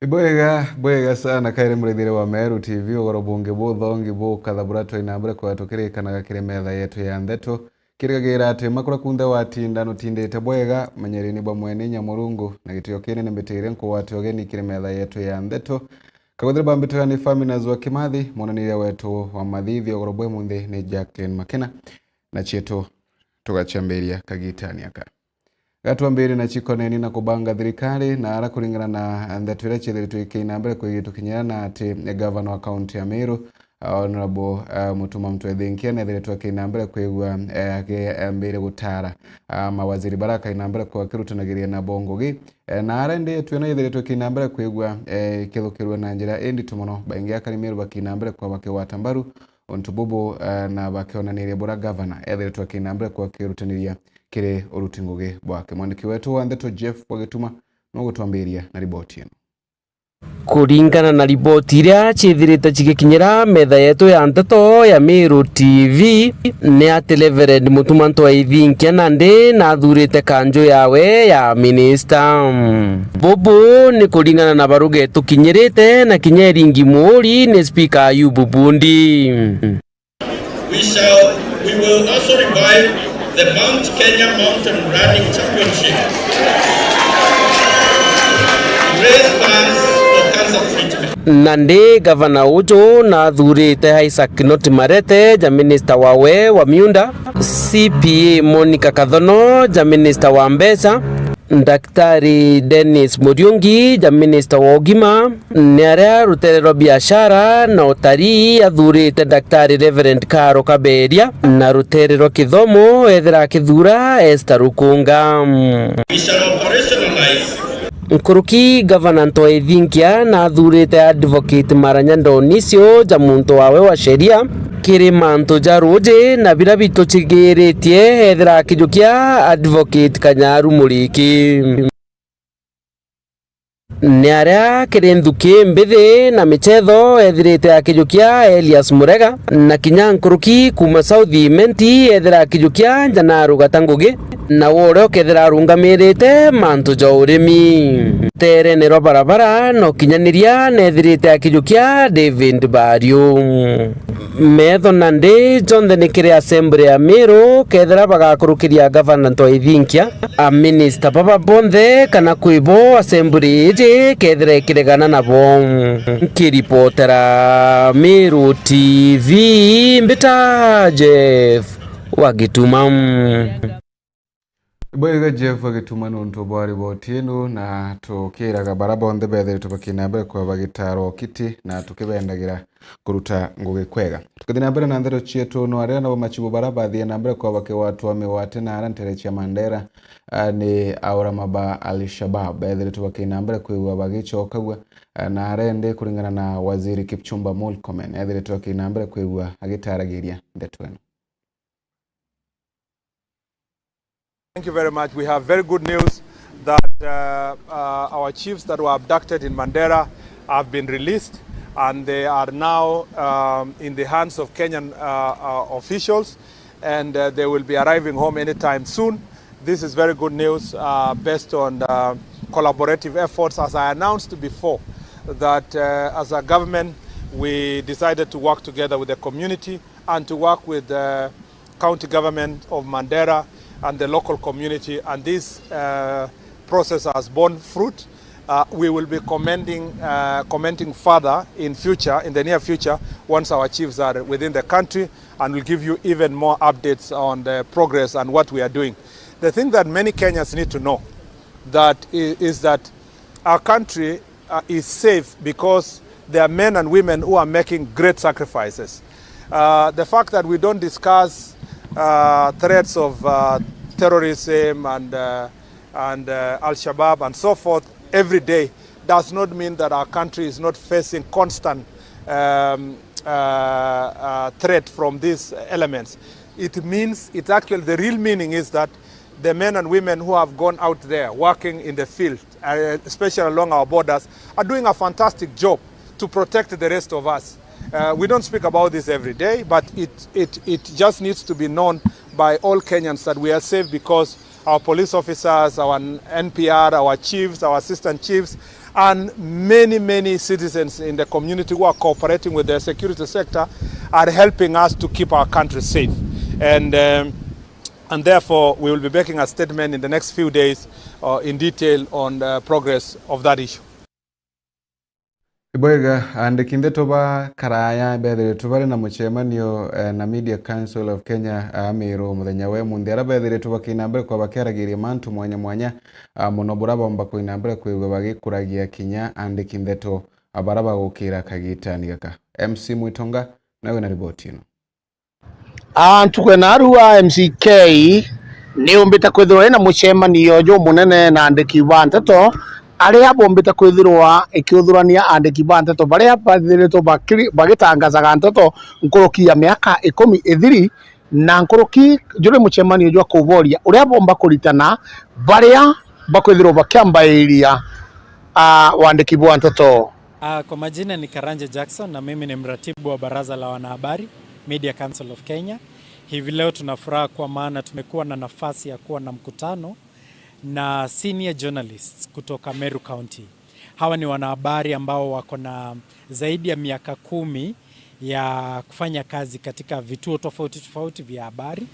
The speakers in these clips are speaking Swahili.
Bwega sana kaire murithire wa Meru TV ugoro bunge buthongi bu kathaburato inambere kwa tukirikanaga kire metha yetu ya ndeto kirigagira ati makura kunthe watinda nutindite bwega manyerini bwa mwene Nyamurungu na gitio kinene mbitire nkuwati ogeni kire metha yetu ya ndeto kaguthire bambitira ni Famina Zwa Kimathi monaniria wetu wa mathithi ugoro bwe munthi ni Jacqueline Makena na chietu tugachamberia kagitani aka Gatuambiri na chikoneni na kubanga thirikari na ara kuringana na ndeto ira chithiritu ikinambere kwigitukinyana ati governor wa county ya Meru Honorable Mutuma Mtwethinkia na thiritu ikinambere kwigwa mbere gutara mawaziri baraka inambere kwa kirutanagiria na bongogi na ara ndi twena thiritu ikinambere kwigwa kithukirwe na njira enditu muno baingi akari Meru bakinambere kwa bakiwata mbaru ontububu na bakionaniria bura governor thiritu ikinambere kwa kirutaniria kire urutinguge bwake mwandiki wetu wa ndeto Jeff Bwagituma no gutwambiria na riboti ino. Kuringana na riboti iria chithirite chigikinyira metha yetu ya ndeto ya Meru TV ni ati Reverend Mutuma Mtwethinkia nandi na athurite kanjo yawe ya minister. Bubu ni kuringana na baruge tukinyirite na kinyeri ngimuri ni Speaker Ayubu Bundi. We will also revive the Mount Kenya Mountain Running Championship. Raise funds for cancer treatment. Nandi gavana ujo na athurite Isaac Noti Marete ja minister wawe wa miunda, CPA Monica Kathono ja minister wa mbesa, Daktari Dennis Muriungi ja minister wa ugima, niaria ruterero biashara na utalii athurite Daktari Reverend Karo Kaberia na ruterero kithomo ethira kithura Esther Rukunga. We shall operationalize Nkuruki Governor Mtwethinkia na athurite Advocate Maranya Ndonicio ja muntu wawe wa sheria kiri mantu jaroje na bira bitu chigiritie ethira kijukia Advocate Kanyaru Muriki niaria kiri nthuki mbithi na michetho ethirite akijukia Elias Murega na kinya nkuruki kuma South Menti ethira akijukia Janaru Gatangugi na wore okethira rungamirite mantu ja urimi tere nero barabara no kinyaniria nethirite akijukia David Bario metho nandi jonthe ni kiri assembly ya Meru kethira bagakurukiria Governor Mtwethinkia a minister baba bonthe kana kwibo assembly iji kethira ikiregana nabo. Kiripotera Meru TV mbita Jeff Bwagituma. Bwega Jeff Bwagituma nuntu bwa riboti ino na tukiraga baraba onthe bethe tubakinambere kwa bagitaro kiti na tukibendagira kuruta ngugi kwega tukithina mbere na ndeto chietu no aria na machibu baraba thia na mbere kwa bakiwatu amiwate na arantere cha Mandera ni aura maba Al-Shabab bethe tubakinambere kwa bagichokagwa na arende kuringana na waziri Kipchumba Murkomen ethe tubakinambere kwa agitaragiria ndeto ino. Thank you very much. We have very good news that our chiefs that were abducted in Mandera have been released and they are now in the hands of Kenyan officials and they will be arriving home anytime soon. This is very good news based on collaborative efforts, as I announced before, that as a government we decided to work together with the community and to work with the county government of Mandera and the local community, and this process has borne fruit. We will be commenting further in the near future, once our chiefs are within the country, and we'll give you even more updates on the progress and what we are doing. The thing that many Kenyans need to know is that our country is safe because there are men and women who are making great sacrifices. The fact that we don't discuss threats of terrorism and Al-Shabaab and so forth every day does not mean that our country is not facing constant threat from these elements. It means, the real meaning is that the men and women who have gone out there working in the field, especially along our borders, are doing a fantastic job to protect the rest of us. We don't speak about this every day, but it just needs to be known by all Kenyans that we are safe because our police officers, our NPR, our chiefs, our assistant chiefs and many citizens in the community who are cooperating with the security sector are helping us to keep our country safe. And therefore, we will be making a statement in the next few days in detail on the progress of that issue. Ibwega andikinde toba karaya bethere tubare na muchemanio na Media Council of Kenya Amiro muthenya we mundiara bethere tubakinambere kwa bakeragiria mantu mwanya muno buraba mba kuinambere kwigwe bagikuragia kinya andikinde to abaraba gukira kagitani gaka MC Mwitonga nawe na ripoti ino. Tukwe na arua MCK ni umbita kwithirwa na muchemanio jo munene na andiki ba nteto aria bombita kwithirwa ikiuthurania andiki ba nteto baria bathiritwo bagitangazaga nteto nkuruki ya miaka 10 ithiri na nkuruki jure muchemanio jo kuvoria uria bomba kuritana baria bakwithirwa bakiambairia waandiki ba nteto. Kwa majina ni Karanja Jackson na mimi ni mratibu wa baraza la wanahabari Media Council of Kenya. Hivi leo tunafuraha kwa maana tumekuwa na nafasi ya kuwa na mkutano na senior journalists kutoka Meru County. Hawa ni wanahabari ambao wako na zaidi ya miaka 10 ya kufanya kazi katika vituo tofauti vya habari,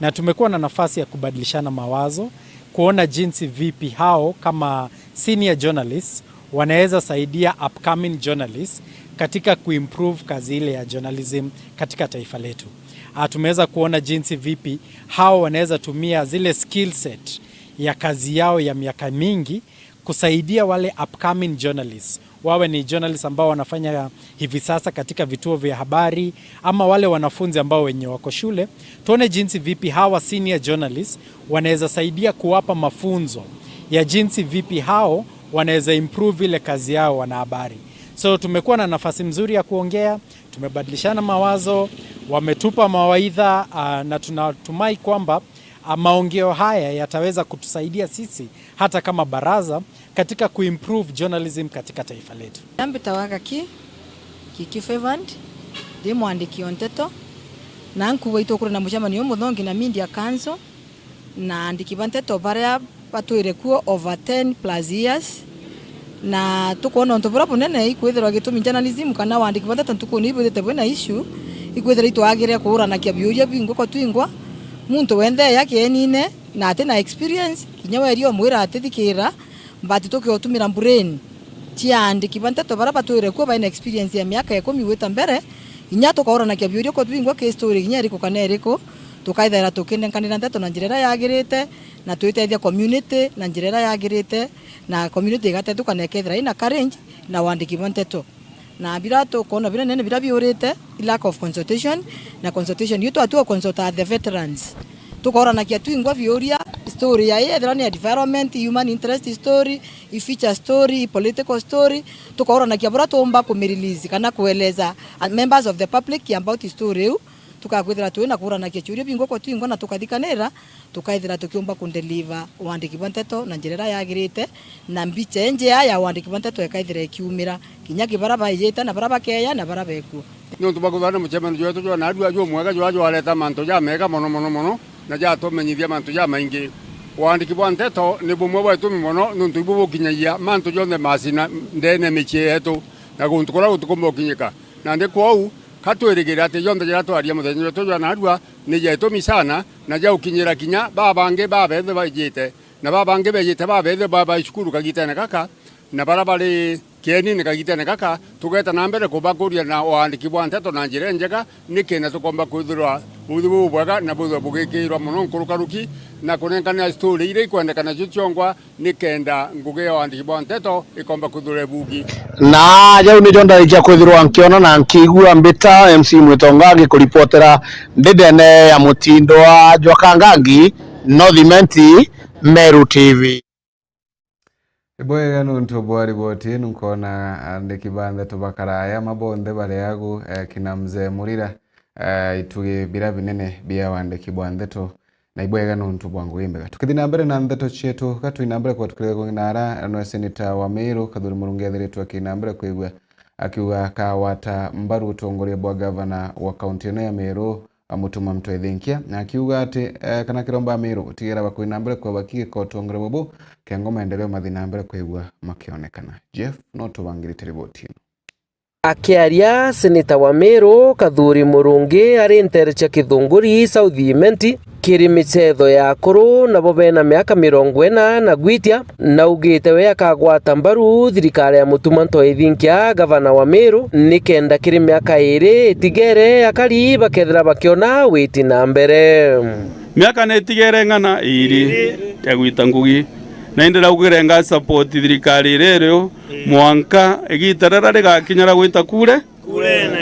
na tumekuwa na nafasi ya kubadilishana mawazo, kuona jinsi vipi hao kama senior journalists wanaweza saidia upcoming journalists katika kuimprove kazi ile ya journalism katika taifa letu. Tumeweza kuona jinsi vipi hao wanaweza tumia zile skill set ya kazi yao ya miaka mingi kusaidia wale upcoming journalists. Wawe ni journalists ambao wanafanya hivi sasa katika vituo vya habari ama wale wanafunzi ambao wenye wako shule. Tuone jinsi vipi hawa senior journalists wanaweza saidia kuwapa mafunzo ya jinsi vipi hao wanaweza improve ile kazi yao wanahabari. So tumekuwa na nafasi mzuri ya kuongea, tumebadilishana mawazo, wametupa mawaidha na tunatumai kwamba maongeo haya yataweza kutusaidia sisi hata kama baraza katika kuimprove journalism katika taifa letu. Nambitawaga Kiki Fevand ndi mwandiki onteto na nkuwa itokuru na muchemanio muthongi na Media Council na andiki banteto baria batwire kuo over 10+ years na tukuona ntobora bunene ikwithirwa gitumi journalism kana wandiki banteto tukuni ibwithite bwina issue ikwithira itwagire kuurana kia biuria bingo kwa twingwa muntu wende yake enine na ate na experience kinyawe rio mwira atithikira mbati tukiotumira brain tia andiki banteto bara batwire kuo baina experience ya miaka 10 wita mbere inya tukaurana kia biuria kwa twingwa ke story kinya riko kana eriko tukaithera tukinenkanira nteto na njira yagirite na tuiteithia community na njira yagirite na community igatetuka na kethira ina courage na wandiki banteto na birato kona bina nene bira biurite lack of consultation na consultation yuto atu consult the veterans tukora na kia twingwa biuria story ya ethira ni development human interest story feature story political story tukora na kia bora tomba ku release kana kueleza members of the public about story tukakwithira tuina kura na kichurio bingo kwa twingo na tukathikanira tukaithira tukiomba kundeliver wandiki banteto na njirera yagirite na mbiche nje ya wandiki banteto ekaithira ikiumira kinya kibaraba yeta na baraba keya na baraba eku nyo tubakuthana muchemano jwetu jwa na adua jwa mwega jwa aleta manto ja mega mono na ja tumenyithia manto ja maingi wandiki banteto ni bumwe bwetu mono nuntu ibubu kinyia manto jonde masina ndene miche yetu na kuntukora utukombo kinyika na ndiko katwirigira ati yonde jira twaria muthenya wetu jwa na adua ni jetumi sana na ja ukinyira kinya babange babethe bajite na babange bejite babethe baba ishukuru kagitene kaka na barabari kieni ni kagitene kaka tugeta na mbere kubakuria na wandiki bwa nteto na njira njega nikena tukomba kuthirwa buthu bwaga na buthu bugikirwa muno nkurukaruki na kunenkana story ile ikwendekana chuchongwa nikenda nguge ya wandiki bwa nteto ikomba kuthire bugi na jau ni jonda ikia kwithirwa nkiona na nkigua mbita MC Mwitonga gikuripotera ndedene ya mutindo wa Jwakangangi Northimenti Meru TV. Ibwega nuntu bwari boti nunkona andiki bande tubakaraya mabonde baleagu kina mzee Murira ituge bira binene bia wandiki bwande to na ibwega nuntu bwangu imbega tukithina mbere na ndeto chetu katwina mbere kwa tukirego nara no senator wa Meru Kadhuri Murungethiritwe akina mbere kwigwa akiuga kawata mbaru utongoria bwa governor wa county ya Meru amutuma mtwethinkia na akiuga ati kana kiromba Meru gutigera bakwina mbere kwa bakige kotongere bobo kengo maendeleo mathina mbere kwigwa makionekana. Jeff no tubangirite riboti ino. Akiaria seneta wa Meru Kathuri Murungi ari ntere cha Kithunguri South Imenti kiri michetho ya kuru nabo bena miaka 40 na gwitia na ugite we akagwata mbaru thirikari ya mutuma ntwethinkia gavana wa Meru nikenda kiri miaka 2 itigere akari bakethira bakiona witi na mbere miaka ne itigere ng'ana iri ya gwita ngugi na indira ugirenga support thirikari rero mwanka egitarara rigakinyara gwita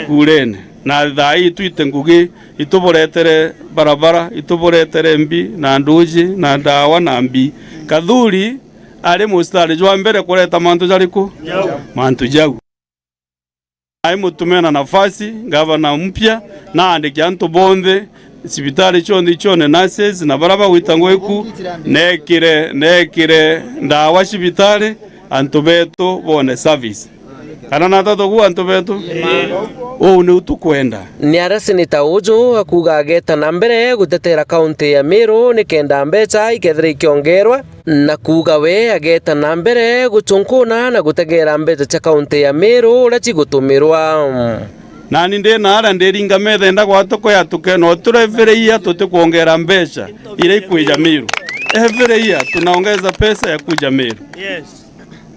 kurene na thai twite ngugi ituboretere barabara ituboretere mbi na nduji na dawa na mbi. Kathuri ari mustari jwa mbere kureta mantu jariku mantu jau ai mutumena nafasi gavana mpya na andiki antu bonde sibitari chone nurses na baraba witangweku nekire ndawa sibitari antu betu bone service kana natato ku antu betu ni utukwenda ni ara seneta ujo akuga ageta na mbere gutetera kaunti ya Meru nikenda mbeca ikethira ikiongerwa na kuga we ageta na mbere guchunkuna na gutegera mbeca cha kaunti ya Meru ura chigutumirwa nani ndi nara ndiringa metha enda gwatoko yatuke no turevereia tutikuongera mbeca ile ikuja Meru evereia tunaongeza pesa ya kuja Meru. Yes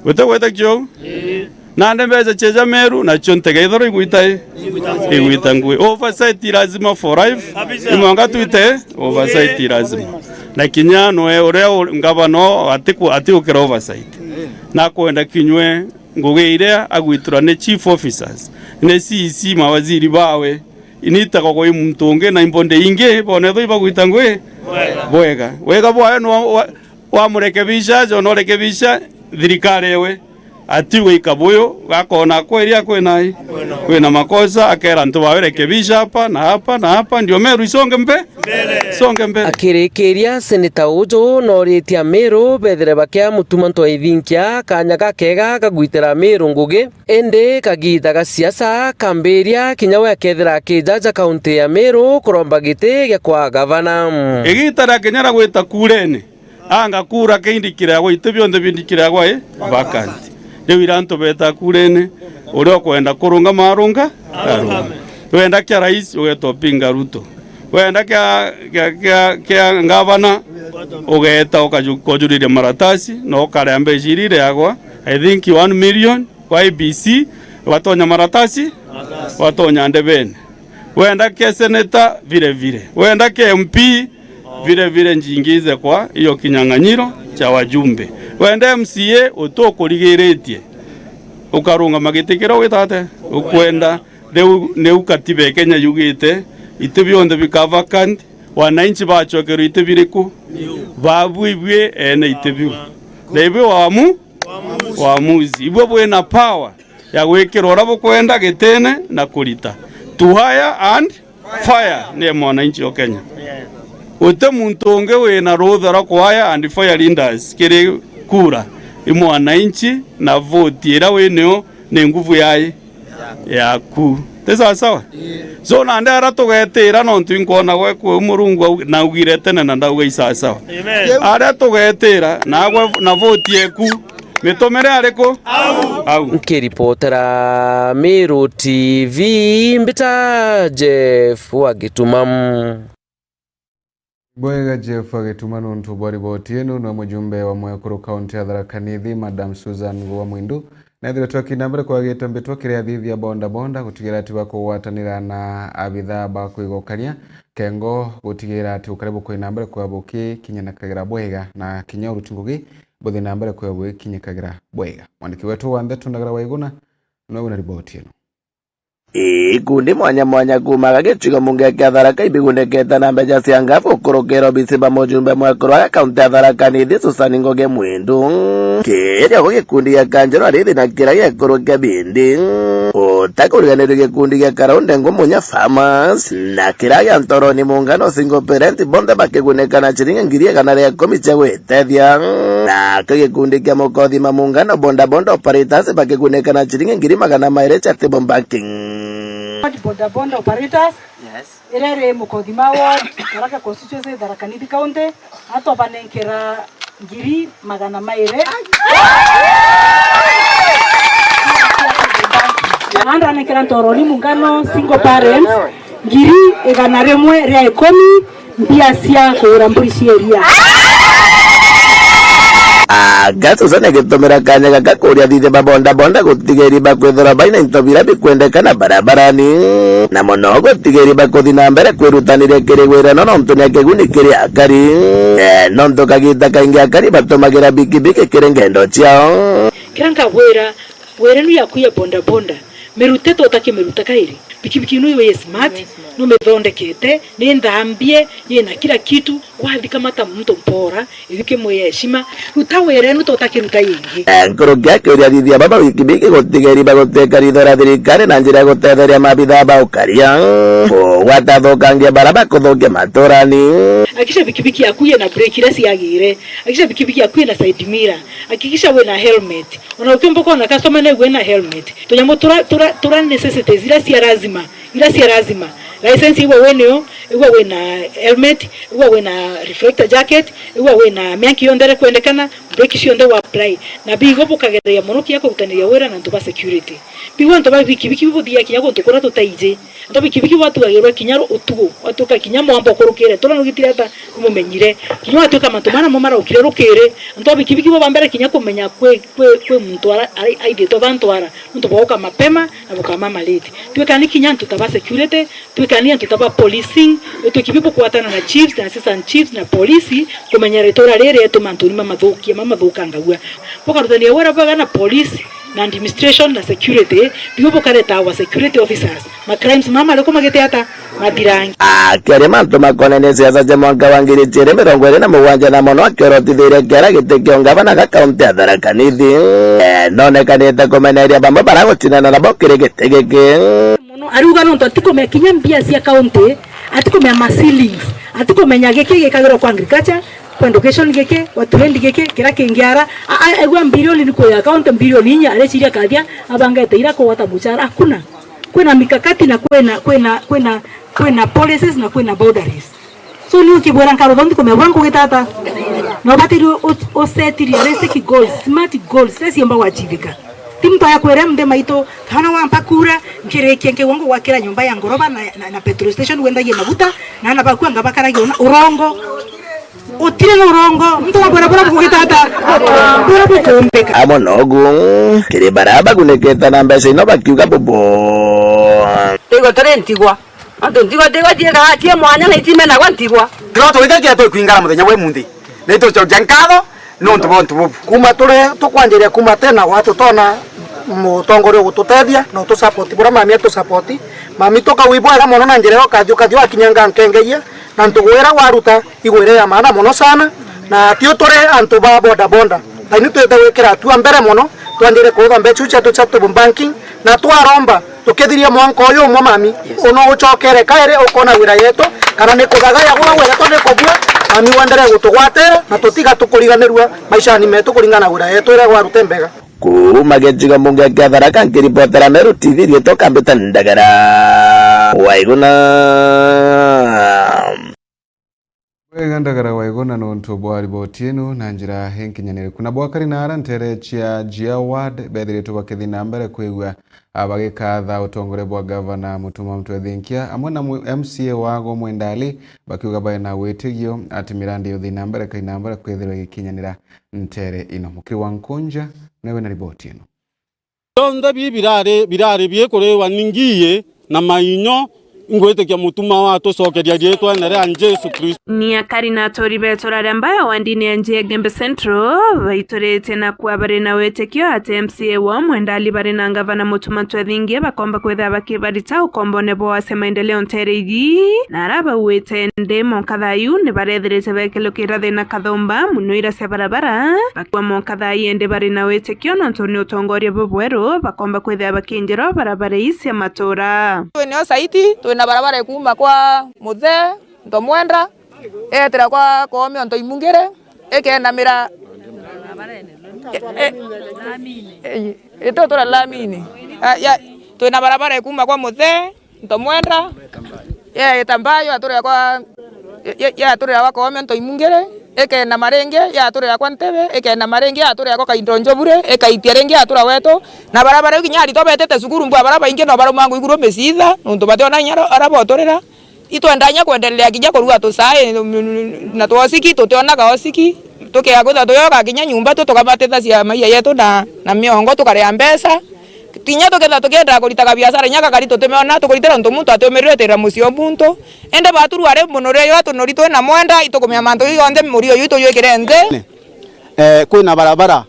weta kyo nande mbeca cheja Meru na chontege idhoro iguita ngui oversight lazima for life imwanga tuite oversight lazima na kinyano urea ngabano atikukira oversight na kwenda kinywe ngugi iria agwitura ne chief officers ne CC mawaziri bawe initaka kwa mtunge na imbonde inge bone thoi bagwita ngui wega bwae no wamurekebisha jo no rekebisha thirikari ewe atiwe ikabuyo gakona kweria kwena makosa akera ntu bawerekebisha hapa ndio Meru isonge mbele akirikiria seneta ujo noritia Meru bethere bakia mutuma ntwethinkia kanya gakega kagwitira Meru ngugi ende kagita ga siasa kamberia kinyawe akethira kijaja kaunti ya Meru kuromba gite gya kwa gavana igitara kinyara gwita kurene anga kura keindikira gwa itebionde bindikira gwa vacant dewiranto beta kurene uri kwenda kurunga marunga wenda kya rais ugeto pinga Ruto wenda kya ngavana ugeta ukajurire maratasi no karembe jirire yagwa I think 1 million kwa IBC watonya maratasi watonya ndebene wenda kya senator vile wenda kya MP vile njingize kwa hiyo kinyang'anyiro cha wajumbe wende MCA utokurigiretie ukarunga magitikira witate ukwenda ne ukatibe Kenya yugite itebionde bikavacant wananchi bachokero itebiriku babuibwe ene itebio lebe wamuzi ibwo bwena power ya gwekirora bukwenda gitene na kurita to hire and fire ne mwananchi wa Kenya ute muntu unge wena ruthara kwaya and fire leaders kiri kura imwananchi na vote ira weneo ne nguvu yaku tesa sawa so nande ara tugetira no ntuinkona gwe ku murungu na ugire tene na ndauga isa sawa ara tugetira na gwe na vote yeku mitomere ariko au nkiripotera Meru TV mbita Jeff Wagitumam Bwega Jeff Wagitumam nuntu bori botienu na mjumbe wa Mwekuru County ya Tharaka Nithi Madam Susan Ngua Mwindu na thire twakinambere kwa gitambe twakire thithi ya bonda gutigira ati bakuwatanira na abitha ba kwigokania kengo gutigira ati ukaribu kwinambere kwa boki kinyana kagira bwega na kinya urutingugi bothi nambere kwa boki kinyakagira bwega mwandiki wetu wa Ndeto Ndagara Waiguna no na ripoti eno ikundi mwanya kumaga gicigo munge kya Tharaka ibiguneketa na mbeca cia ngafu kurukira bisiba mujumbe Mwekuru ya kaunti ya Tharaka Nithi Susan Ngua Mwindu kiria go gikundi gya Kanjero arithi na kira gya kurukia bindi utakuriganirwo gikundi gya Karaunde Ngumunya Farmers na kira gya Ntoroni Muungano Single Parent bonde bakigunekana ciringi 110 cia gwitethia na gikundi kya Mukothima Muungano bonda operators bakigunekana ciringi 200 cia table banking Boda boda operators. Yes. Irere mukodima ward Tharaka constituency Tharaka Nithi county ato banenkera ngiri magana maire. Anda nekera toroni mungano single parents ngiri igana rimwe ria 10 mbia cia kugura mburi cieria. Gato zane gitumira kanya gaka kuria thithe babonda bonda gutigeri bakwithora baina intobira bikwendekana barabarani na muno gutigeri bakuthi na mbere kwirutanire kiri wirano no mtu nekeguni kiri akari no mtu kagita kaingi akari batumagira bikibiki kiri ngendo ciao kiranga wera nu yakuya bonda bonda meruteto utakimeruta kairi pikipiki nu iwe smart no methondekete ni ndambie yena kila kitu wathika mata mtu mpora ithike moye heshima utawere nu totakiruta yingi nkoro gyake uri athithia baba wikibiki gutigeri baguteka rithora thirikari na njira gutetheria mabitha ba ukaria watathukangia baraba kuthukia maturani akisha pikipiki yakuye na brake ile siagire akisha pikipiki yakuye na side mirror hakikisha we na helmet ona ukimbo kona customer na we na helmet tunyamo tura necessities ila si lazima license iwe weneo iwe we na helmet iwe we na reflector jacket iwe we na mianki yondere kuendekana brake cionde wa apply na bigo bukageria muno kia kurutaniria wera na ntuba security bigo ntuba bikibiki buthia kinya guntukura tutaije ntuba bikibiki watu agirwa kinyaro utugo watuka kinya mwambo kurukire turanugitira ta kumumenyire kinya watuka matumana mo mara ukire rukire ntuba bikibiki bo bambere kinya kumenya kwe muntu aide to bantwara ntuba boka mapema na boka mama late tuwekani kinya ntutaba security tuwekani ntutaba policing tukibipo kuatana na chiefs na assistant chiefs na polisi kumenya retora rere eto mantuni mama thuka ngagua boka rutania wera baga na police na administration na security bigo kareta wa security officers ma crimes mama leko magete ata madirangi kere manto makonene siasa je mwaka wa 2027 na mono akirotithire kera gitikio ngavana ga kaunti ya Tharaka Nithi nonekanite kumeneria bamwe baragutinana na bokire gitigiki mono aruga no tatiko me kinya mbia cia kaunti atiko me ceilings atiko menya giki gikagiro kwa agriculture kwa education geke waturendi geke kira kingiara egwa bilioni niko ya account bilioni nya areciria kathia abangete ira ko wata buchara hakuna kwena mikakati na kwena policies na kwena boundaries so ni ukibora nkaro dondi kome wangu gitata no batiru o setiri realistic goals smart goals sesi amba wajibika timto ya kwere mde maito kana wa mpakura nkireke wangu wakira nyumba ya ngoroba na petrol station wenda ye mabuta na na bakwa ngabakara gona urongo utire urongo mtu wa barabara kugitata bora kumbeka amonogu kire baraba kuneketa na mbese no bakiuga bobo tego tarentigwa ando ndigwa diega hatie mwanya na itimena gwantigwa troto withakia to kwingara muthenya we mundi nito cho jankado no ntubo kuma tore tukwanjiria kuma tena watu tona mutongorio gututethia no tu support bura mami tu support mami toka wibwega mono na njira okathio akinyanga nkengeia na ntugwira waruta igwire ya maana mono sana na tio tore antu ba boda bonda tani twete wekera tu mbere mono twandire kuutha mbechu chatu chatu banking na twaromba tukithiria mwanko uyu mwa mami uno uchokere kaire ukona wira yetu kana ni kuthaga ya gwa wira to ni kubua mami wandere gutugwatira na tutiga tukuriganirwa maisha ni metu kuringana wira yetu ira gwarute mbega kuma gejiga munga kia Tharaka nkiripotera Meru TV rieto kambita ndagara waiguna wega ndagara waiguna no ntobwari botienu na njira henkinyanire kuna bwakari nara ntere chia Jia Ward bethiritwe bakithi na mbere kwigwa abagikatha utongore bwa governor Mutuma Mtwethinkia amwe na MCA wago Mwendali bakiuga baina witigio ati mirandi yothi na mbere kaina mbere kwithirwa gikinyanira ntere ino mukiri wa Nkonja newe na riboti ino tonda birare biekorewa ningiye na mainyo ngwete Mutuma wa tucokeria rietwa nere an Jesu Kristo ni akari na tori betorare mbaya wandini anje Gembe Central baitorete na kwa bare na wetekio ate MCA wa Mwendali bare na ngavana Mutuma Mtwethinkia bakomba kwetha bakibarita ukombone bo ase maendeleo ntereigi na araba wetende monkathayu ne barethirete bekelukira thina kathomba munoira cia barabara bakwa monkathayu ende bare na wetekio no ntoni utongoria bobweru bakomba kwetha bakinjiro barabara cia matura twene saiti na barabara kuma kwa Muthe ndo Mwenda etera kwa komio ndo Imungire ekenda mira lamini ito tora lamini ya twena barabara kuma kwa Muthe ntomwenda tambayo ature kwa ya ature kwa Koome ntoimungere ekenda marenge ya ature kwa Ntebe ekenda marenge ya ature kwa Kaindonjo bure ekaitia renge atura wetu na barabara kinyari tobetete sukuru mbwa barabara inge no barumangu iguru mesitha nuntu batona nyaro arabotorera itwendanya kwendelea kija kurua tusae na twosiki tutionaga osiki tukiagutha tuyoga kinya nyumba tukamateta cia maiya yetu na miongo tukaria mbesa tinya tukenda kuritaga biashara nyaka kari tutemeona tukuritera ntu muntu atumirire mucio muntu ende baturu are munore yo tunoritwe na mwenda itukumya mantu yonde murio yitu yikirende kwina barabara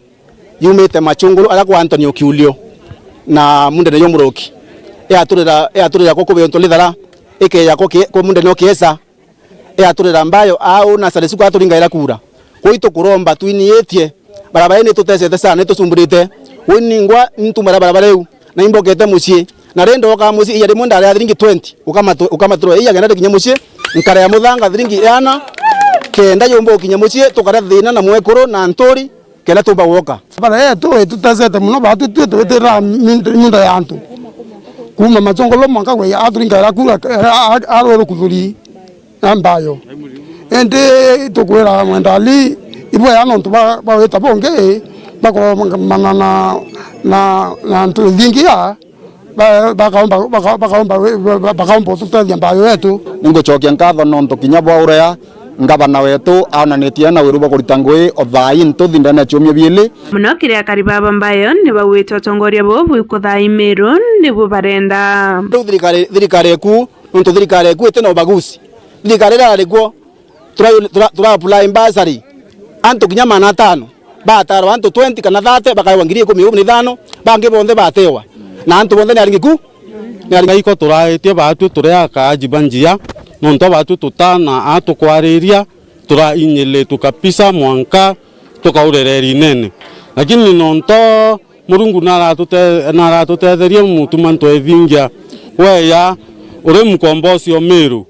yumite Machunguru ala kwa Antonio Kiulio na munde yo muroki aturira ko kubyo ntolithara ikeya ko munde no kiesa aturira mbayo au na sare siku aturinga ira kura koito kuromba twiniyetie barabara ni tutesete sana tusumburite winingwa ntumara barabara eu na imbokete mucie na rendo ka mucie iya demunda ya thiringi 20 ukamatro iya genda kinya mucie nkara ya muthanga thiringi yana kenda yombo kinya mucie tukara thina na mwekoro na ntori kela tumba woka bara tu tutazete muno batu twetera minda yantu kuma Machongolo mwanka we aturinga ira kura aro kuthuri ambayo ende tukwera mwendali ibo yana ntu ba weta bonge bako manana na ntu thingia bakaomba tutethia mbayo yetu ningucokia nkatho nontu kinya bwa urea ngavana wetu aonanitie na wiru bwa kurita ngui othai ntuthi ndene ciumia biili muno kiria karibaba mbayo ni bawite utongoria bobu kuthai Meru nibu barenda thirikari ku nontu thirikari ku itena ubaguzi thirikari rarikuo tura apply basari antu kinya mana 5 batara antu 20 kana 30 bakaiwa ngiri 15 bangi bonde batewa na antu bonde naringi ku iko turaitie batu turea kajibanjia nonto batu tutana atukwariria tura inyele tukapisa mwanka tukaurereri nene lakini nonto Murungu naratutetheria mutumanto ethingia weya uri mukombosi o Meru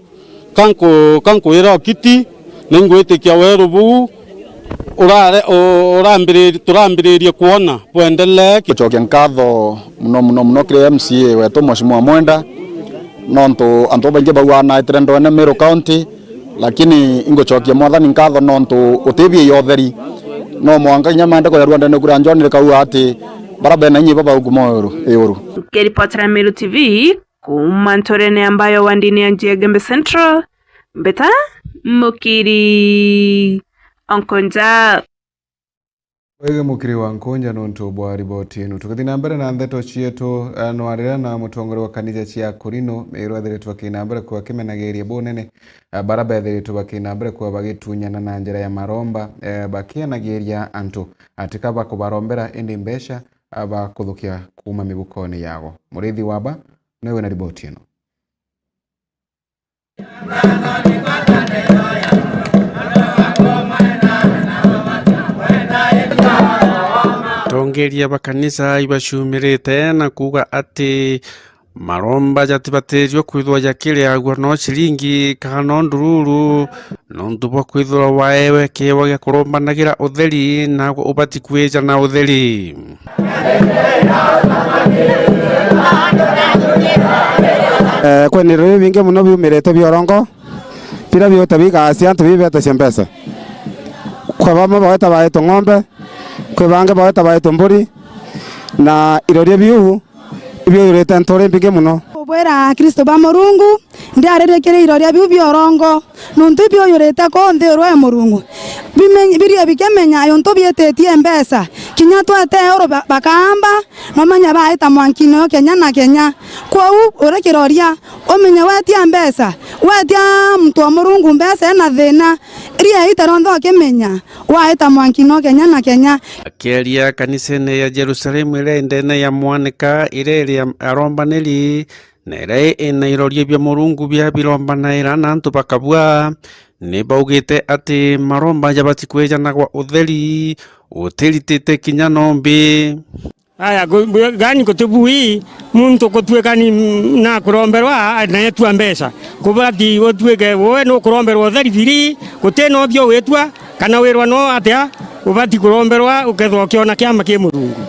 kanko ira kiti ningwitikia weru bu turambiririe kuona bwendelee kucokia nkatho muno kire MCA wetu Mheshimiwa Mwenda nontu antu baingi bawana itrendo ene Meru County lakini ingucokia mwathani nkatho nontu utibie yotheri no mwanga nyamande ko yarwanda ne kura John rekau ati barabara na nyiba bagumo euro Keripotera Meru TV kuma Ntorene ambayo wandini ya Gembe Central Mbeta Mukiri Onkonja wege mukiri wa Nkonja nontu bwa riboti inu tukathina mbere na ndeto cietu nwarira na mutongori wa kanitha cia Kurino Meru athiritwe bakina mbere kwa kimenageria bunene baraba athiritwe bakina mbere kwa bagitunyana na njira ya maromba bakianageria antu atika bakubarombera indi mbesha bakuthukia kuma mibukoni yago murithi waba newe na riboti ino tongeria bakanisa ibashumirite na kuga ati maromba jatibaterio kwithwa jakire agwa no ciringi kana ndururu nontu bwa kwithwa waewe kewa gya kurombanagira utheri na ubati kweja na utheri kwene rero binge muno biumirete biorongo pira biote bigacia antu bibete cia mbesa kwa bama baweta baeto ng'ombe kwa bange baweta baeto mburi na iroria biu ibyo yurete ntore binge muno bwera Kristo ba Murungu ndi arerekere iroria biu biorongo nuntu ibyo yurete ko ndi rwa Murungu biria bikemenya ayo nto bietetie mbesa kinya twete euro bakamba no manya baita mwankino Kenya na Kenya kwa ure kiroria omenya watia mbesa watia mtu wa Murungu mbesa na thina ria itarondo akemenya waita mwankino Kenya na Kenya akiaria kanisene ya Jerusalemu ile ndene ya mwanika ile ya arombaneli nere ena iroria bya Murungu bya birombanaira na antu bakabua ni baugite ati maromba jabati kwejana kwa utheri utilitite kinya nombe aya gani kutubui muntu kutwekani na kuromberwa na yetu mbesa kubati wotweke woe no kuromberwa utheri biri kuteno byo wetwa kana werwa no atia ubati kuromberwa ukethwa kiona kiama ki Murungu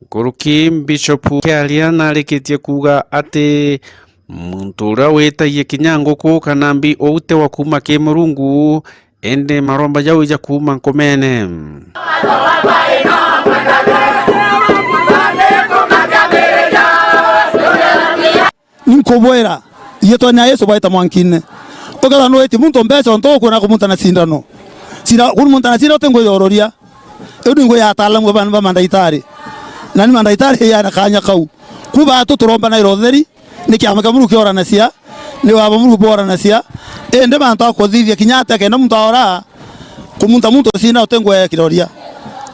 Kuruki Bishop Kialia na rikitie kuga ati muntu uria witagie kinyanguku kanambi oute wa kuma ki murungu ende maromba jau ija kuma nkomene ninkobwera yeto na Yesu baita mwankine ogala no eti muntu mbesa onto na kumunta na sindano sira kun munta na sira tengo yororia edu ngo ya taalamu ba mandaitari nani mandaitari ya na kanya kau kuba to turomba na irotheri nikiamaka muru kiora na cia ni waba muru bora na cia ende bantu akothithia kinyata ke na muntu ora kumunta muntu sina otengo ya kiroria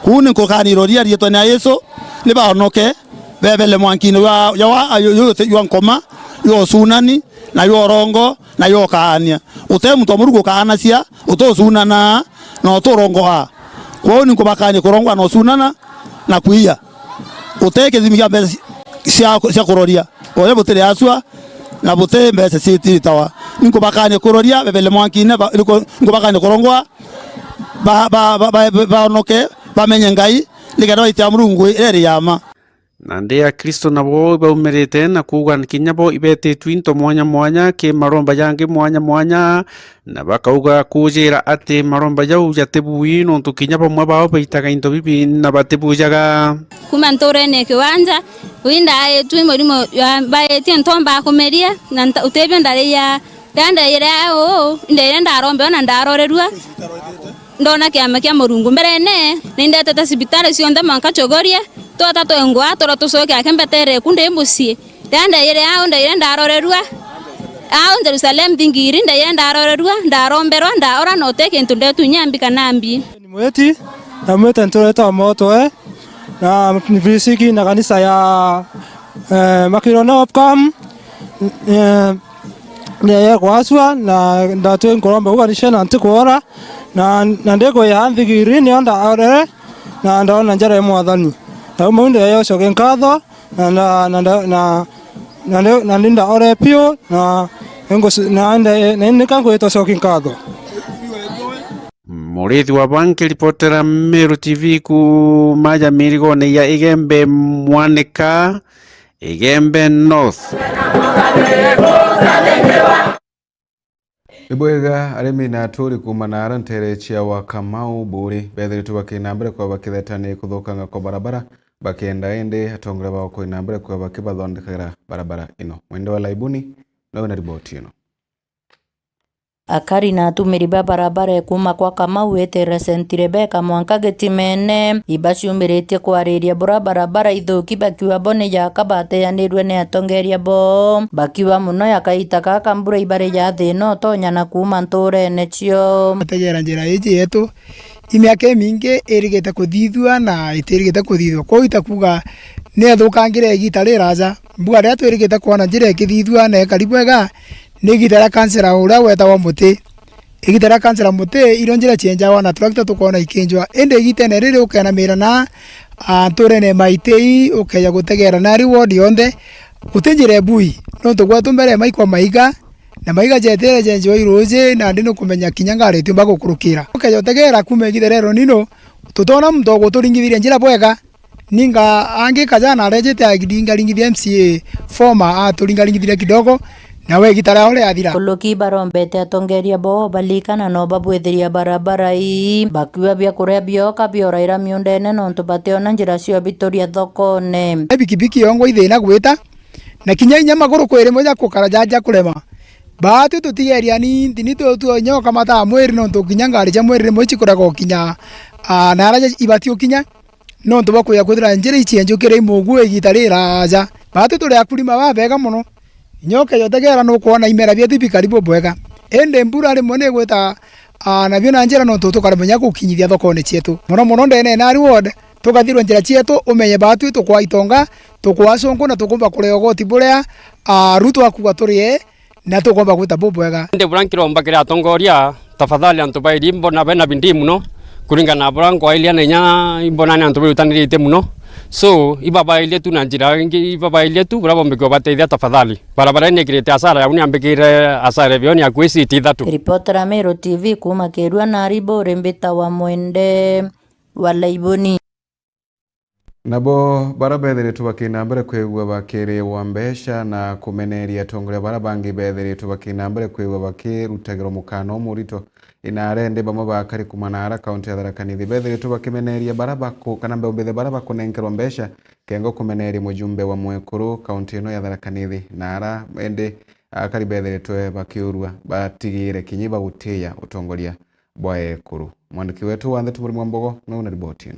kuni ko kani roria yeto na Yesu ni ba onoke bebele mwankine ya ayo yo nkoma yo sunani na yo rongo na yo kaania ute muntu murugo kaana cia utosunana na utorongo ha kwao ni kubakanye kurongwa no sunana na kuia uteke zimiga mbesa cia kuroria oya butire aswa na bute mbesa citi tawa nikubakanye kuroria bebele mwankine nikubakanye kurongwa ba onoke bamenye ngai ligado ita murungu eri yama na ndia Kristo nabo baumerete na kuga kinyabo ibete twinto mwanya mwanya ke maromba yange mwanya mwanya na bakauga kujira ate maromba jau jatebui no tukinyabo mwabao baitaga into bibi na batebujaga kumantore ne kiwanja winda etu morimo baete ntomba komeria na utebyo ndare ya danda ira o ndere ndarombe na ndarorerua ndona kiama kia murungu mbere ne ninde tata sibitare sionde manka chogoria tota to engwa tora to soke akembetere kunde mbusie danda ire ao ndire ndarorerua ao Jerusalem thingiri ndire ndarorerua ndaromberwa ndaora no teke ntunde tunyambi kanambi ni mweti na mwete ntoleta moto na visiki na kanisa ya Makirona Opcom ya kwaswa na ndatu nkoromba uganisha na ntikora na ndego ya thigiri ni onda aure na ndona njara mwathani na mundu yo coke nkatho na ndinda ore pio na ngo na nende kango eto coke nkatho Murithi wa banki reportera Meru TV ku maja mirigone ya Igembe Mwaneka Igembe North Ibwega arimi na aturi kumana arantere chia wa Kamau buri bethiritu bakinambere kwa bakithetani kuthukanga kwa barabara bakienda ende atongera bao kwa inambere kwa bakibathondekera barabara ino mwendo wa laibuni no na riboti ino akari na atumiri ba barabara kuma kwa Kamau etere sentire beka mwanka getimene ibashumirite kwariria barabara ithuki bakiwa bone ya kabate yanirwe ne atongeria bo bakiwa muno yakaita kaka mbura ibare ya thino tonya na kuma ntore necio ategera njira iji yetu imiake mingi irigete kuthithua na itirigete kuthithua kwa itakuga ne athukangire gitare raja mbuga retu irigete kuona njira ikithithua na karibu ega nigitara kansera ura wetagwo muti igitara kansera muti ironjira chenjawa na tractor tukona ikinjwa ende igitene riri ukena mirana turene maitei ukeya gutegera na reward yonde utinjire bui no tugwa tumbere maikwa maiga na maiga jetere jenjwa iroje na ndino kumenya kinyangare tumba gukurukira ukeya gutegera kume igitherero nino tutona mdogo turingithire njira bwega ninga angi kajana rejete agidinga ringithia MCA former turinga kidogo nawe gitara ole athira kuluki barombete atongeria bo balikana no babwethiria barabara ii bakiwa bya kuria byoka byoraira miundene no ntubateona njira cio bitoria thokone bikibiki yongo ithina gwita na kinya inya maguru kwire moja kukara jaja kulema batu tutigeria ni ndinito tu nyoka mata mweri no tukinya ngari ja mweri mochi kurago kinya naraja ibatio kinya no ntubakuya kuthira njira ichenjukire imugu igitarira ja batu turi akulima babega muno nyoka yotegera no kuona imera byetu bikaribu bwega ende mbura rimwe ne gweta na byo na njira no tukaramenya gukinyithia thokone cietu muno ndene na reward tukathirwa njira cietu umenye batu tukwa itonga tukwa songo na tukumba kureo goti burea ruto akuga turie na tukumba gwita bubwega ende burankiro mbakira atongoria tafadhali antubairi mbona bena bindi muno kuringana buranko ilia nenya mbona ni antubirutanirite muno so ibaba ile tu na njira ingi ibaba ile tu bravo mbiko bateithia tafadhali barabara ni kirete asara ya uniambikire asara bioni ya kwisi tithatu reporter Meru TV kuma Kerua na Ribo Rembeta wa Mwende wa Laiboni Nabo bara bethiritwe bakina mbere kwigua bakiriwa mbesha na kumeneria atongoria bara bangi bethiritwe bakina mbere kwigua bakirutagirwo mukano murito inarende bamwe bakari kumanara kaunti ya Tharaka Nithi bethiritwe bakimeneria bara bako kana mbethe bara bakunenkerwa mbesha kengo kumeneria mujumbe wa Mwekuru kaunti ino ya Tharaka Nithi nara ende akari bethiritwe bakiurua batigire kinyiba gutia utongoria bwa Ekuru. Mwandiki wetu wa Ndeto Muri Mwambogo na una ripoti ino.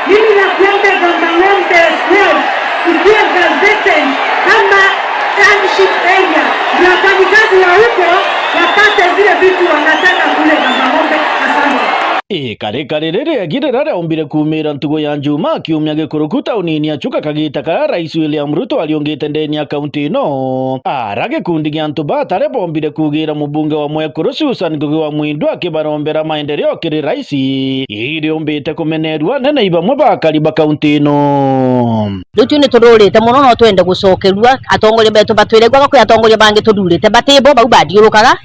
Mimi nakuomba Gambang'ombe Health ikiwa gazeti kama township area ndio wafanyikazi wa huko wapate zile vitu wanataka kule Gambang'ombe. Asante. Kare rĩrĩa girĩra rĩaumbire kumĩra ntugo ya Njuma kiumia gĩkũrũku taũni-inĩ acuka kagĩta ka Rais William Ruto aliongete ndeni ya kaunti ino ara gĩkundi gĩa antũ batare bombire kugĩra mũbunge wa Mwekuru Susan Ngugi wa Mũindo akĩbarombera maendeleo kĩrĩ rais ĩrĩombĩte kũmenerua nene ibamwe bakari ba kaunti ino rĩu nĩ tũrũrĩte mũno no twende gũcokerua atongoria betũ batwĩre gwa kwĩ atongoria bangĩ tũrurĩte batĩbo bau bathiũrũkaga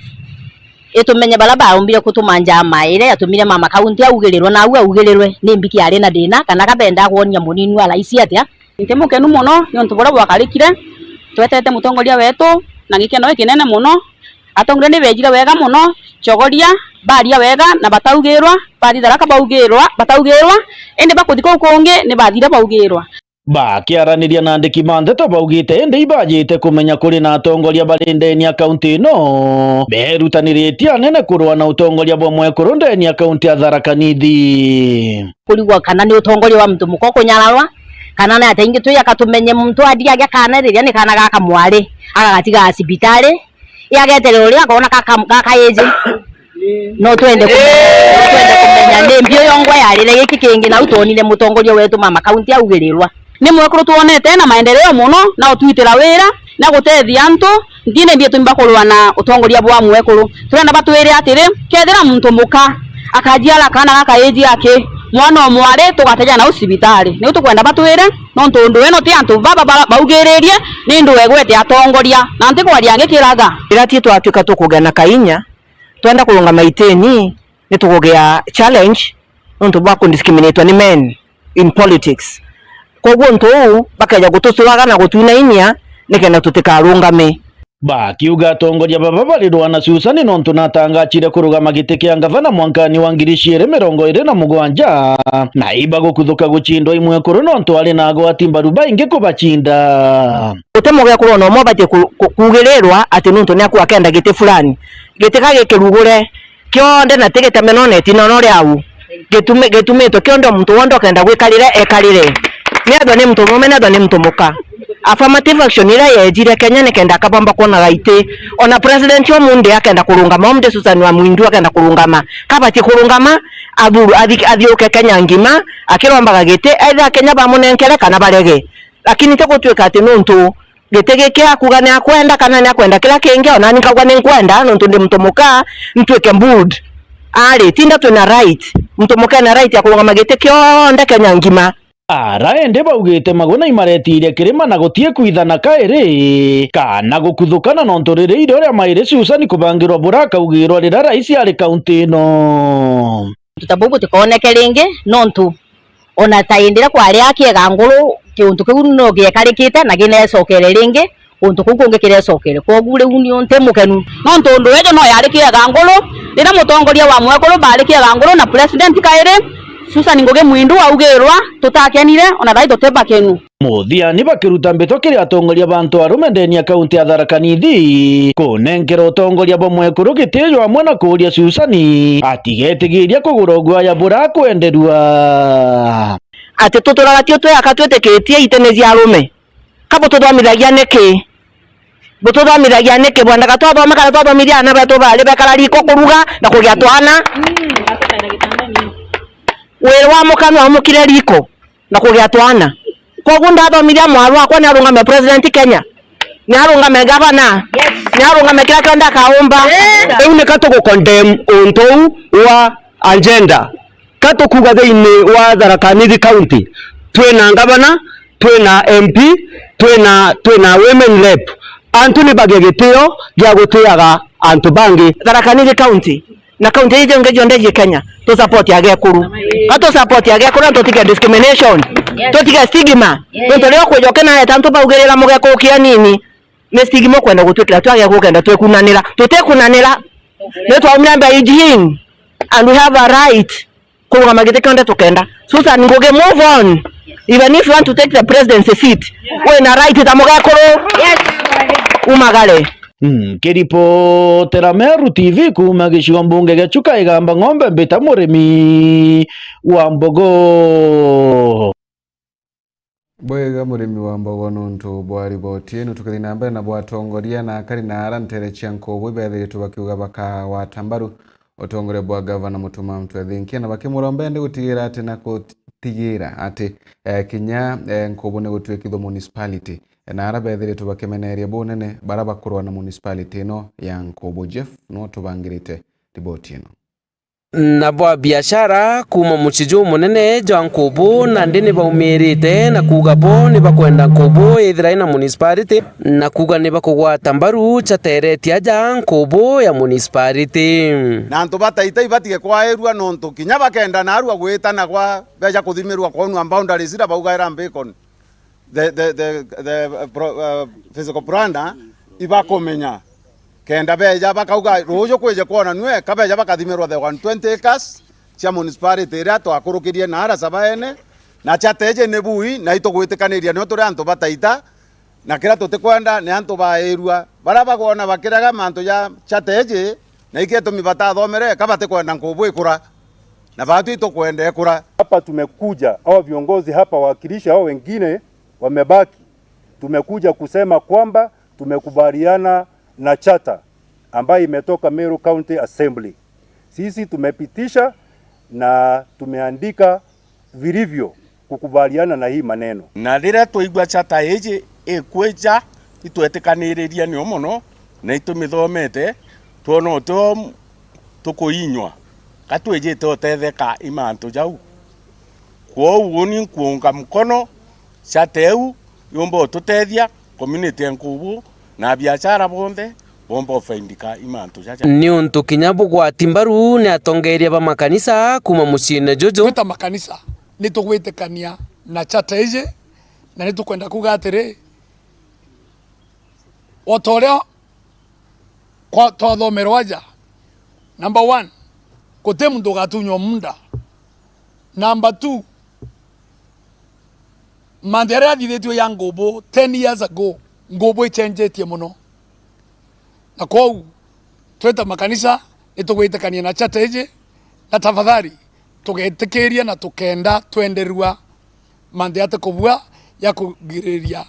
itumenye balaba umbire kutumanja maire atumire mama kaunti augirirwo na augirirwe ni mbiki ari na dina kana kabenda kuonia munini wa raisi atia nkemukenu muno yontu bora bwakarikire twetete mutongoria wetu na gikeno ikinene muno atongoria ni bejira wega muno chogoria baria wega na bataugirwa bari Tharaka bataugirwa ende bakuthiko konge ni bathira baugirwa bakiaraniria na andiki ma Ndeto baugite ende ibajite kumenya kuri na atongoria bari ndeni ya kaunti ino berutaniritie anene kurwa na utongoria bwa Mwekuru ndeni ya kaunti ya Tharaka Nithi kurigwa kana ni utongoria wa mtu mukoko nyararwa kana na ataingi tu yakatumenye muntu adia gakanariria ni kana gaka mwari agagatiga hospitali yagetere uria akona kaka yeje no twende kumenya ni mbio yongwa yarire giki kingi na utonire mutongoria wetu mama kaunti augirirwa ni Mwekuru tuonete na maendeleo muno na utwitira wira na gutethia antu ndine mbie tumba kurwa na utongoria bwa Mwekuru turenda batwire atiri kethira muntu muka akajiala kana gaka yeji yake mwana omware tugateja na hospitali ni tukwenda batwire no ntundu eno ti antu baba baugiririe ni ndu egwete atongoria na ntiko wariange kiraga irati twatuka tukugana kainya twenda kulunga maiteni ni tukugea challenge ntu bwa kundiscriminate ni men in politics koguo ntu bakaja gutusuraga na gutwina inya nikena tutikarungame bakiuga atongoria baba barirwa na Susan no tunatangachire kurugama giti kia ngavana mwankani wa 2027 na iba gukuthuka guchindwa Mwekuru no ntwari na agwati mbaruba ingi kubachinda utemoge kurona mo bate kugirirwa ati nuntu ni akwa kenda giti fulani giti kage kirugure kionde na tigete menoneti no riau gitumeto kionde muntu wondo kenda gwikarire ekarire ni ado ni mtu mume na ado ni mtu muka affirmative action ira yejire Kenya ni kenda kabamba kona gaite ona president yo munde akenda kurungama omde Susan wa Mũindo akenda kurungama kabati kurungama aburu athioke Kenya ngima akiromba gagite aitha Kenya bamunenkere kana barege lakini tekutweka ati nuntu gitege kia kugane akwenda kana ni akwenda kila kingi ona nikagwa ni kwenda nuntu ndi mtu muka ntweke mbud ari tinda tuna right mtu muka na right ya kurungama gite kionde Kenya ngima ara ende baugite magona imaretirie kirima na gutie kuithana kairi kana gukuthukana no nturire ire uria maire Susan kubangirwa buraka ugirwa rira rais ari kaunti no tutabubu tukoneke ringi no ntu ona taindira kwa aria akiega nguru kiuntu kiu no giekarikite na ginesokere ringi untu kuku ngikiresokere koguo riu ni unte mukenu no ntundu ejo no yari kiega nguru rira mutongoria wa Mwekuru bari kiega nguru na president kairi Susan Ngugi Mũindo augirwa tutakenire ona thai tuteba kenu muthia ni bakiruta mbito kiri atongoria bantu arume ndeni ya kaunti ya Tharaka Nithi kunenkera utongoria bwa Mwekuru gitiyo hamwe na kuria Susan atigetigiria kugura ugwaya bura kwenderua ati tuturagatio tweka twetikitie itene cia arume kabo tuthomithagia niki bututhomithagia niki bwanda gatwathoma kana twathomithia ana betu bari bekara riko kuruga na kugia twana wewa mukano amukire riko na kugia twana koguo ndathomithia mwaru akwa ni arungame president Kenya ni arungame governor ni arungame kila kionda kaumba riu ni katugu condemn untu wa agenda katukuga thiini wa Tharaka Nithi county twina governor twina MP twina women rep antu ni bagia gitio gia gutiaga antu bangi Tharaka Nithi county na county hizo ngejonde Kenya to support yage kuru ato support yage kuru to tika discrimination to tika stigma to leo ko jokena ya tanto baugerera mugeko kia nini ne stigma kwenda gutwikira twage gukenda twekunanira tutekunanira ne twamyamba ijin and we have a right kuruga magite konde tukenda Susan ngoge move on even if you want to take the presidency seat we na right tamugeko umagale. Kiripotera Meru TV kuma gicigo mbunge gia Chuka igamba ng'ombe mbita murimi wa mbogo Bwega murimi wa mbogo nuntu bwari botienu tukithina mbere na bwatongoria na akari na arantere chianko bwibethire tubakiuga baka watambaru otongore bwa gavana Mutuma Mutwethinkia na bakimurombe ndi gutigira ati na gutigira ati kinya nkobo ne gutwekitho municipality na arabethire tubakemeneria bonene baraba kurwa na municipality no ya Nkobo. Jeff no tubangirite riboti ino na bwa biashara kuma muchiju munene jwa Nkobo na ndini baumirite na kuga bo ni bakwenda Nkobo ithira ina municipality na kuga ni bakugwata mbaru chateretia ja Nkobo ya municipality na ntu bataita ibatige kwaerua nontu kinya bakenda na arua gwitana kwa beja kuthimirwa kwa boundary zira baugaira mbikon the physical plan ibakomenya kenda beja bakauga rojo kweje kuona nwe kabeja bakathimirwa the 120 acres cia municipality ira twakurukirie na ara sabaene na chateje nebui na itogwitikaniria no turi antu bataita na kira tutikwenda ni antu baerua baraba kuona bakiraga mantu ya chateje na iketo mibata thomere kabate kwenda Nkobo ikura na batu itokwenda ikura. Hapa tumekuja au viongozi hapa wakilisha au wengine wamebaki, tumekuja kusema kwamba tumekubaliana na chata ambayo imetoka Meru County Assembly. Sisi tumepitisha na tumeandika vilivyo kukubaliana na hii maneno. Na rira tuigwa chata hiji ekweja itwetikaniria ni omono na itumithomete tuono tukuinywa katwejete otetheka imantu jau kwa uoni kuunga mkono chateu yombo tutethia community Nkobo na biashara bonde bombo faindika imantu chacha ni untu kinyabu gwa timbaru ni atongeria ba makanisa kuma mucine jojo twita makanisa ni tugwitikania na chata ije na ni tukwenda kuga atiri otoria kwa tothomerwa aja. Number 1 kote mundu gatunywa munda. Number 2 mandere athithitio ya Nkobo 10 years ago Nkobo ichenjetie muno na kwau tweta makanisa itugwitikania na chata ije na tafadhali tugetikiria na tukenda twenderua mande ate kubua ya kugiriria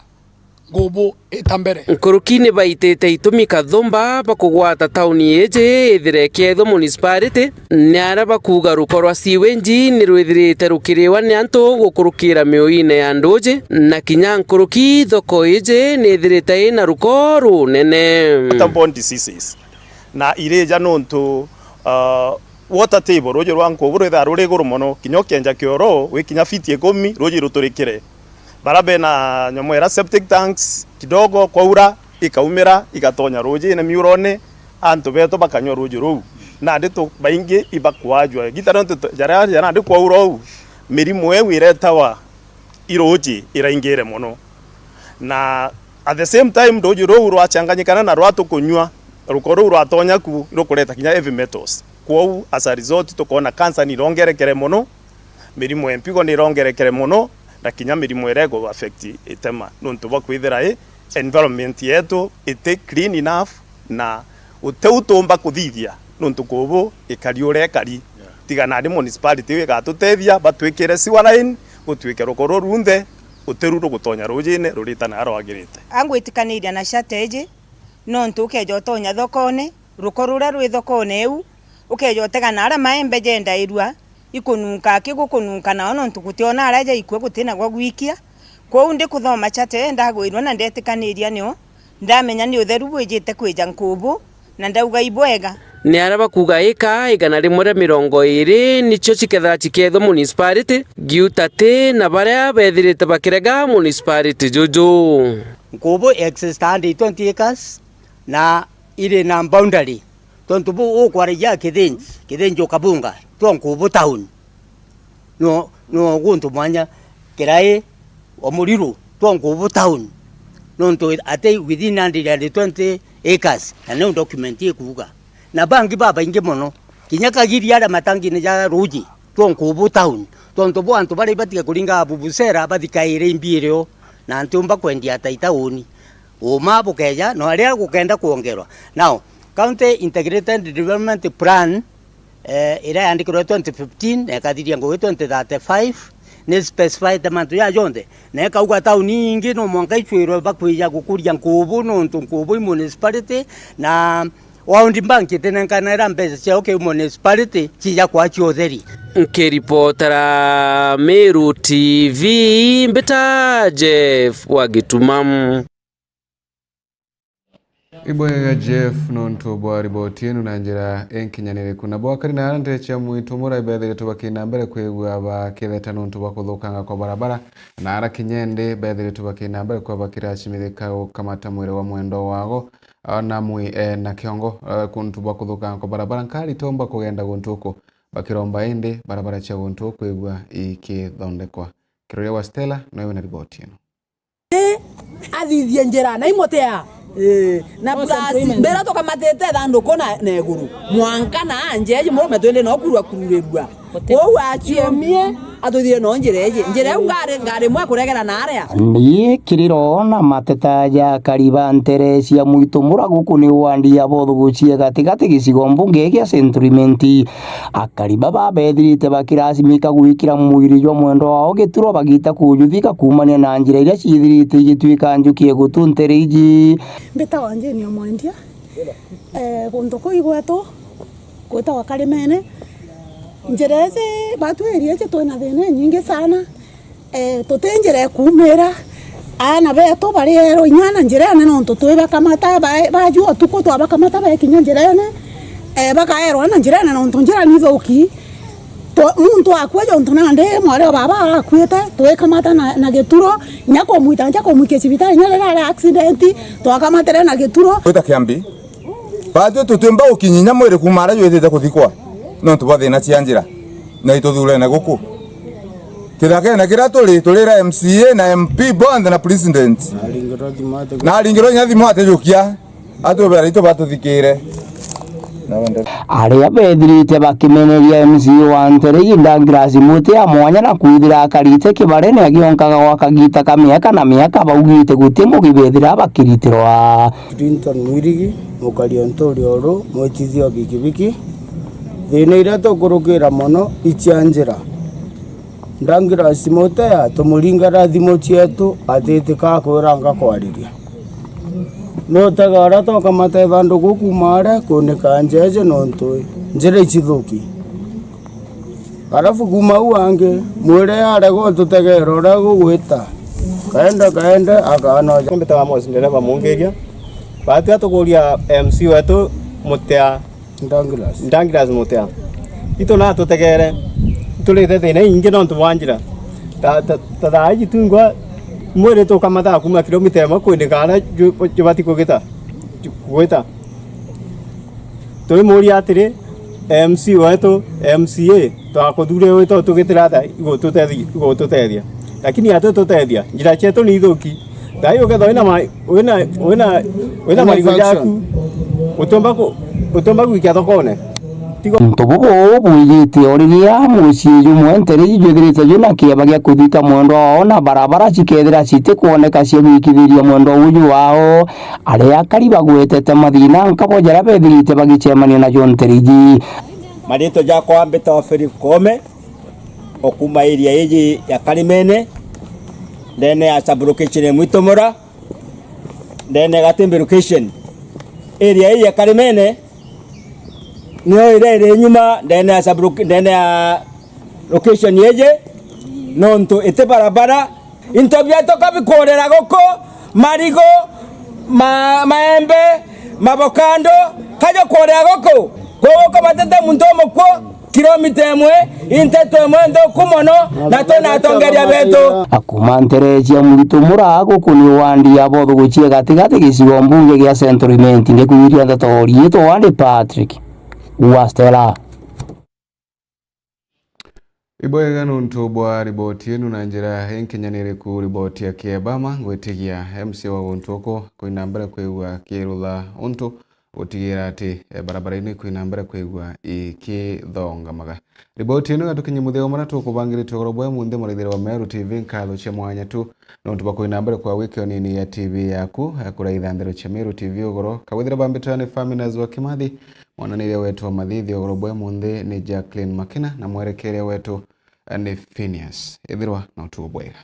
Nkobo itambere nkurukini baitete itumika thomba bakugwata tauni eje ithire ketho municipality ni ara bakuga rukorwa siwenji ni rwithirite rukiriwa ni antu gukurukira mioine ya ndoje na kinya nkuruki thoko eje ni ithirite ina ruko runene waterborne diseases na ireja nontu water table rojo rwa Nkobo rwitha ruri iguru muno kinyo kenja kioro wi kinya fiti 10 rojo ruturikire barabe na nyamwera septic tanks kidogo kwaura ikaumira ikatonya roji na miurone antu beto bakanywa roji ru na ndito baingi ibakwajwa gitaronto jara ndi kwaura mirimu ewe iretawa iroji iraingire muno na at the same time roji ru rwachanganyikana na rwatu kunywa rukoro rwatonya ku rukureta kinya heavy metals kwau as a result tukona cancer ni rongerekere muno mirimu empigo ni rongerekere muno na kinya mirimu erego affect itema nontu bakwithira environment yetu ite clean enough na uteutumba kuthithia nontu Nkobo ikariure kari tigana ndi municipality igatutethia batwikire sewer line gutwike rukoro runthe uteruru gutonya rujine ruritana arwagirite angwitikaniria na shateji nontu ukejo tonya thokone rukorura rwi thokone eu ukejo tegana ara maembe jenda irua ikunuka kigukunuka na ono ntukutiona araja ikwe gutina gwa gwikia kwa ndi kuthoma chate ndagwirwa na ndetikaniria nio ndamenya ni utheru bwijite kwija Nkobo na ndauga ibwega ni araba kuga ika igana rimwe 20 nicho chikethera chiketho municipality giutate na baria bethirite bakirega municipality jojo Nkobo extend 20 acres na ile na boundary tontu bu ukwarija kithinji ukabunga twankubu town no guntu mwanya kirai omuriru twankubu town nonto ate within 120 acres na no document ikuga na bangi baba inge mono kinyaka giri ara matangi ne ja ruji twankubu town tonto bo antu bari batika kuringa abubusera bathikaire imbireo na antumba kwendia taitauni uma bukeja no aria gukenda kuongerwa now county integrated development plan ira yandikirwe 2015 ekathiria ngo 2035 ne specified mantu ya jonde na kauga tauni ingi no mwanka ichwiro bakwija gukuria nkubu no nkubu municipality na waundi banki tenenkana ira mbesa cia okay municipality cija kwa chiotheri nkiripotera Meru TV mbeta Jeff Wagitumam Iboya Jeff nonto bwa riboti enu na njira enkinyanire kuna bwakari na arante cha mwitumura ibethire tubakina mbere kwegwa bakitheta nonto bakuthukanga kwa barabara na ara kinyende bethire tubakina mbere kwa bakirachimithika kamata mwire wa mwendo wago na mwi na kiongo kuntu bakuthukanga kwa barabara nkari tomba kugenda guntuko bakiromba ende barabara cha guntuko kwegwa ikithondekwa Kiroya wa Stella na riboti enu athithie njira na imotea na plus mbera toka matete thando kona neguru mwanka na anje murume twende no kurwa kururerwa ko wachiemie atuthie no njireje ngare mwa kuregera na aria ni kiriro na mateta ya kariba nteresia mwitumura guku ni wandi ya bothu gucie gatigati gicigo mbunge gia Centriment akariba babethirite bakirasimika gwikira mwiri jwa mwendo wao gituro bagita kujuthika kumania na njira iria cithirite igituika njukie gutuntereiji mbeta wanje ni omwendia gundu ko igweto gweta wakarimene njereze batu eria che tona thene nyingi sana tutenjere kumera ana beto bari ero nyana njere ne no tutwe kamata baju tuko to abakamata ba kinya njere ne baka ero na njere ne no njera ni zoki to muntu akwejo ntona nde mware baba akweta to kamata na geturo nyako muita njako muke cibitari nyale na accident to akamata na geturo kweta kiambi batu tutemba ukinyinya mwire kumara yete kuthikwa no tubothe na cianjira na ituthure na guku kithake na kira tulira MCA na MP bond na president na ringiro nyathi mwate jukia atubera ito batuthikire aria bethirite bakimeneria MCA wa Nterei Ndangrasi muti ya mwanya na kwithira akarite kibarene agionkaga gwa kagita ka miaka na miaka baugite guti mugibethira bakiritirwa Clinton Mwirigi mukario ntori oru mwitithio bikibiki thina iria tukurukira mono icianjira Ndangrasi mutea tumuringara thimo cietu atitika kwiranga kwariria no tagara to kamata vandu gukumara kunika njeje nonto njira icithuki arafu kuma uange mwire arego tutegero ra gugwita kaenda akana kombeta wa mosi ndereva mungeria batia tukuria MC wetu mutea Ndangrasi mutea ito na tutegere tulite thina ingi no tuwanjira ta aji tungwa mwire to kamata kuma kilomita ma kuindikana jubati kugita gwita tuli muri atiri MC wetu MCA twakuthure wetu tugitira tha igututethia lakini atu tutethia njira chetu ni ithuki thai ugetho wina marigo yaku utomba gwikia thokone ntububu bwigite origia muciĩ jumwe Nterei jwithirite juna kiaba gia kuthika mwendo wao na barabara cikethira citi kuoneka cia gwikithiria mwendo uyu wao aria kariba gwetete mathina nkabonjera bethirite bagicemania na Nterei marito jakwa mbeta Philip Kome okuma area iji ya Karimene ndene ya sublocation Mwitomora ndene Gatembe location area ya Karimene nio ire nyuma ndene ya location yeje nonto ete barabara intobya toka bikorera goko marigo maembe mabokando kajo korera goko matete muntu omukwo kilomita imwe inteto imwe ndokumono na tunatongeria betu akumanterecia Mwitumura gukuni wandi ya botho guchie gatigati gicigo mbunge gia Central ngikuyiria ndeto rieto wandi Patrick Wastela Iboega nuntu bwa riboti yenu na njira enkenyanire ku riboti ya Kiebama gwetigia MC wa untoko kuinambere kwigwa kirutha untu gutigira ati barabara-ini kuinambere kwigwa ikithongamaga. Riboti yenu gatukinye mutheo mara tukubangirite gorobwe munde murithire wa Meru TV nkatho cia mwanya tu nuntu bakuinambere kwa wiki onini ya TV yaku kuraithandiro cia Meru TV ugoro kawithira bambitane Faminas wa Kimathi mwananiria wetu wa Mathithi gorobwe munde ni Jacqueline Makina na mwerekeria wetu ni Phineas. Ithirwa na utugo bwega.